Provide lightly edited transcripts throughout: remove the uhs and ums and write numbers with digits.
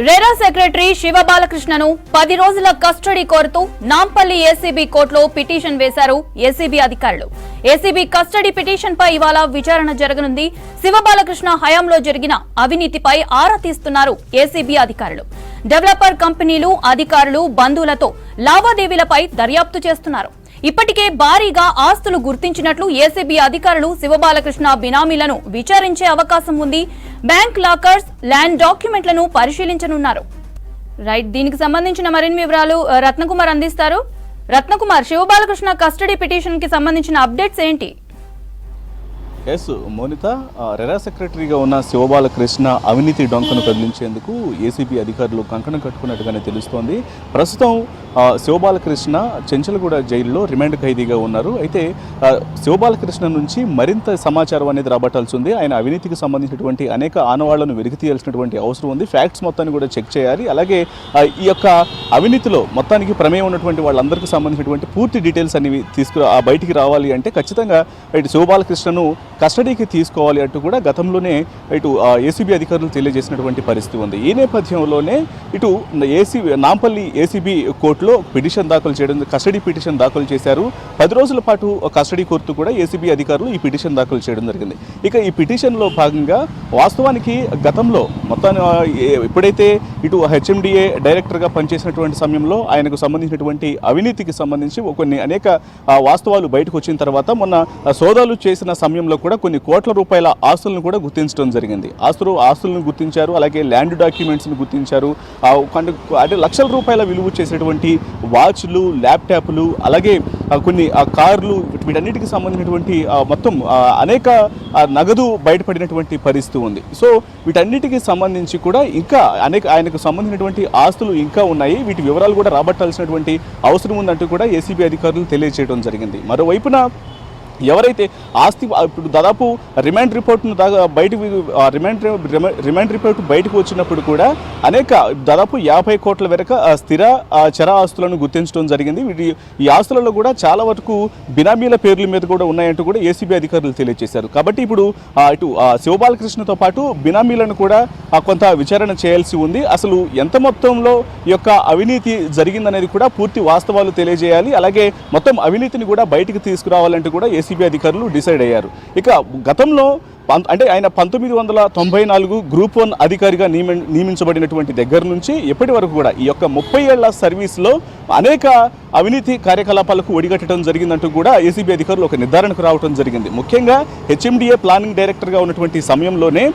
RERA secretary శివబాలకృష్ణను 10 రోజుల custody కోరుతూ Nampally ACB కోర్టులో పిటిషన్ వేశారు ఏసీబీ అధికారులు. ఏసీబీ కస్టడీ పిటిషన్ పై ఇవాళ విచారణ జరగనుంది. శివబాలకృష్ణ హయాంలో జరిగిన అవినీతిపై ఆరా తీస్తున్నారు ఏసీబీ అధికారులు. డెవలపర్ కంపెనీలు, అధికారులు, బంధువులతో లావాదేవీలపై దర్యాప్తు చేస్తున్నారు. ఇప్పటికే భారీగా ఆస్తులు గుర్తించినట్లు ఏసీబీ అధికారులు శివబాలకృష్ణ బినామీలను విచారించే అవకాశం ఉంది. బ్యాంక్ లాకర్స్, ల్యాండ్ డాక్యుమెంట్లను పరిశీలించనున్నారు. రైట్, దీనికి సంబంధించిన మరిన్ని వివరాలు రత్నకుమార్ అందిస్తారు. రత్నకుమార్, శివబాలకృష్ణ కస్టడీ పిటిషన్ కి సంబంధించిన అప్డేట్స్ ఏంటి? ఎస్ మోనిత, రెరా సెక్రటరీగా ఉన్న శివబాలకృష్ణ అవినీతి డొంకను కదిలించేందుకు ఏసీబీ అధికారులు కంకణం కట్టుకున్నట్టుగానే తెలుస్తోంది. ప్రస్తుతం శివబాలకృష్ణ చెంచలగూడ జైల్లో రిమాండ్ ఖైదీగా ఉన్నారు. అయితే శివబాలకృష్ణ నుంచి మరింత సమాచారం అనేది రాబట్టాల్సి ఉంది. ఆయన అవినీతికి సంబంధించినటువంటి అనేక ఆనవాళ్లను వెలికి తీయాల్సినటువంటి అవసరం ఉంది. ఫ్యాక్ట్స్ మొత్తాన్ని కూడా చెక్ చేయాలి. అలాగే ఈ యొక్క అవినీతిలో మొత్తానికి ప్రమేయం ఉన్నటువంటి వాళ్ళందరికీ సంబంధించినటువంటి పూర్తి డీటెయిల్స్ అనేవి బయటికి రావాలి అంటే ఖచ్చితంగా ఇటు శివబాలకృష్ణను కస్టడీకి తీసుకోవాలి అంటూ కూడా గతంలోనే ఇటు ఏసీబీ అధికారులు తెలియజేసినటువంటి పరిస్థితి ఉంది. ఈ నేపథ్యంలోనే ఇటు నాంపల్లి ఏసీబీ కోర్టులో పిటిషన్ దాఖలు చేయడం, కస్టడీ పిటిషన్ దాఖలు చేశారు. 10 రోజుల పాటు కస్టడీ కోర్టు కూడా ఏసీబీ అధికారులు ఈ పిటిషన్ దాఖలు చేయడం జరిగింది. ఇక ఈ పిటిషన్లో భాగంగా వాస్తవానికి గతంలో మొత్తాన్ని ఎప్పుడైతే ఇటు హెచ్ఎండిఏ డైరెక్టర్గా పనిచేసినటువంటి సమయంలో ఆయనకు సంబంధించినటువంటి అవినీతికి సంబంధించి కొన్ని అనేక వాస్తవాలు బయటకు వచ్చిన తర్వాత మొన్న సోదాలు చేసిన సమయంలో కూడా కొన్ని కోట్ల రూపాయల ఆస్తులను కూడా గుర్తించడం జరిగింది. ఆస్తులను గుర్తించారు. అలాగే ల్యాండ్ డాక్యుమెంట్స్ని గుర్తించారు. అంటే లక్షల రూపాయల విలువ చేసినటువంటి వాచ్లు, ల్యాప్టాప్లు, అలాగే కొన్ని కార్లు, వీటన్నిటికి సంబంధించినటువంటి మొత్తం అనేక నగదు బయటపడినటువంటి పరిస్థితి ఉంది. సో వీటన్నిటికీ సంబంధించి కూడా ఇంకా ఆయనకు సంబంధించినటువంటి ఆస్తులు ఇంకా ఉన్నాయి. వీటి వివరాలు కూడా రాబట్టాల్సినటువంటి అవసరం ఉందంటూ కూడా ఏసీబీ అధికారులు తెలియజేయడం జరిగింది. మరోవైపున ఎవరైతే ఆస్తి ఇప్పుడు దాదాపు రిమాండ్ రిపోర్ట్ను రిమాండ్ రిపోర్ట్ బయటకు వచ్చినప్పుడు కూడా అనేక దాదాపు 50 కోట్ల వరకు స్థిర చర ఆస్తులను గుర్తించడం జరిగింది. ఈ ఆస్తులలో కూడా చాలా వరకు బినామీల పేర్ల మీద కూడా ఉన్నాయంటూ కూడా ఏసీబీ అధికారులు తెలియజేశారు. కాబట్టి ఇప్పుడు ఇటు శివబాలకృష్ణతో పాటు బినామీలను కూడా కొంత విచారణ చేయాల్సి ఉంది. అసలు ఎంత మొత్తంలో ఈ యొక్క అవినీతి జరిగిందనేది కూడా పూర్తి వాస్తవాలు తెలియజేయాలి. అలాగే మొత్తం అవినీతిని కూడా బయటికి తీసుకురావాలంటూ కూడా ఏసీబీ అధికారులు డిసైడ్ అయ్యారు. ఇక గతంలో అంటే ఆయన 1994 గ్రూప్ 1 అధికారిగా నియమించబడినటువంటి దగ్గర నుంచి ఎప్పటి వరకు కూడా ఈ యొక్క 30 ఏళ్ల సర్వీస్లో అనేక అవినీతి కార్యకలాపాలకు ఒడిగట్టడం జరిగిందంటూ కూడా ఏసీబీ అధికారులు ఒక నిర్ధారణకు రావడం జరిగింది. ముఖ్యంగా హెచ్ఎండిఏ ప్లానింగ్ డైరెక్టర్గా ఉన్నటువంటి సమయంలోనే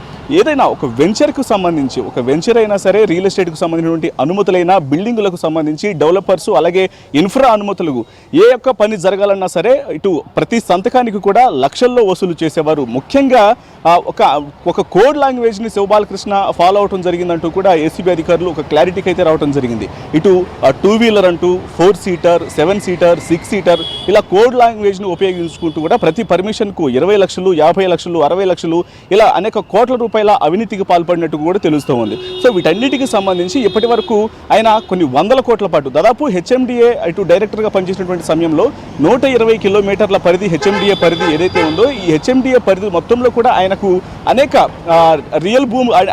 ఏదైనా ఒక వెంచర్కు సంబంధించి, ఒక వెంచర్ అయినా సరే, రియల్ ఎస్టేట్కు సంబంధించినటువంటి అనుమతులైన, బిల్డింగులకు సంబంధించి, డెవలపర్స్, అలాగే ఇన్ఫ్రా అనుమతులు, ఏ యొక్క పని జరగాలన్నా సరే ఇటు ప్రతి సంతకానికి కూడా లక్షల్లో వసూలు చేసేవారు. ముఖ్యంగా ఒక కోడ్ లాంగ్వేజ్ని శివబాలకృష్ణ ఫాలో అవడం జరిగిందంటూ కూడా ఏసీబీ అధికారులు ఒక క్లారిటీకి అయితే రావడం జరిగింది. ఇటు 2 వీలర్ అంటూ 4 సీటర్, 7 సీటర్, 6 సీటర్ ఇలా కోడ్ లాంగ్వేజ్ను ఉపయోగించుకుంటూ కూడా ప్రతి పర్మిషన్కు 20 లక్షలు, 50 లక్షలు, 60 లక్షలు ఇలా అనేక కోట్ల రూపాయల అవినీతికి పాల్పడినట్టు కూడా తెలుస్తూ ఉంది. సో వీటన్నిటికి సంబంధించి ఇప్పటి వరకు ఆయన కొన్ని 100 కోట్ల పాటు దాదాపు హెచ్ఎండిఏ ఇటు డైరెక్టర్గా పనిచేసినటువంటి సమయంలో 120 కిలోమీటర్ల పరిధి హెచ్ఎండిఏ పరిధి ఏదైతే ఉందో ఈ హెచ్ఎండిఏ పరిధి మొత్తంలో కూడా ఆయనకు అనేక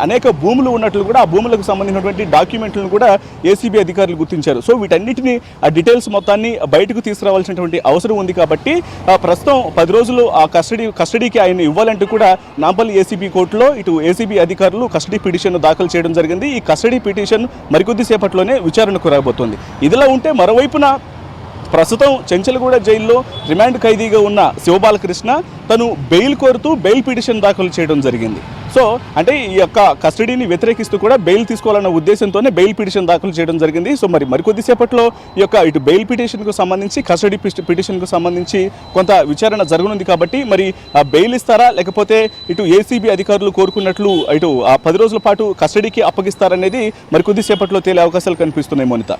అనేక భూములు ఉన్నట్లు కూడా ఆ భూములకు సంబంధించినటువంటి డాక్యుమెంట్లను కూడా ఏసీబీ అధికారులు గుర్తించారు. సో వీటన్నిటిని ఆ డీటెయిల్స్ మొత్తాన్ని బయటకు తీసుకురావాల్సినటువంటి అవసరం ఉంది. కాబట్టి ప్రస్తుతం 10 రోజులు ఆ కస్టడీకి ఆయన ఇవ్వాలంటూ కూడా నాంపల్లి ఏసీబీ కోర్టులో ఇటు ఏసీబీ అధికారులు కస్టడీ పిటిషన్ దాఖలు చేయడం జరిగింది. ఈ కస్టడీ పిటిషన్ మరికొద్ది సేపట్లోనే విచారణకు రాబోతోంది. ఇదిలా ఉంటే మరోవైపున ప్రస్తుతం చెంచలగూడ జైల్లో రిమాండ్ ఖైదీగా ఉన్న శివబాలకృష్ణ తను బెయిల్ కోరుతూ బెయిల్ పిటిషన్ దాఖలు చేయడం జరిగింది. సో అంటే ఈ యొక్క కస్టడీని వ్యతిరేకిస్తూ కూడా బెయిల్ తీసుకోవాలన్న ఉద్దేశంతోనే బెయిల్ పిటిషన్ దాఖలు చేయడం జరిగింది. సో మరికొద్దిసేపట్లో ఈ యొక్క ఇటు బెయిల్ పిటిషన్కు సంబంధించి, కస్టడీ పిటిషన్కు సంబంధించి కొంత విచారణ జరగనుంది. కాబట్టి మరి బెయిల్ ఇస్తారా, లేకపోతే ఇటు ఏసీబీ అధికారులు కోరుకున్నట్లు ఇటు 10 రోజుల పాటు కస్టడీకి అప్పగిస్తారనేది మరికొద్దిసేపట్లో తేలే అవకాశాలు కనిపిస్తున్నాయి. మోనిత.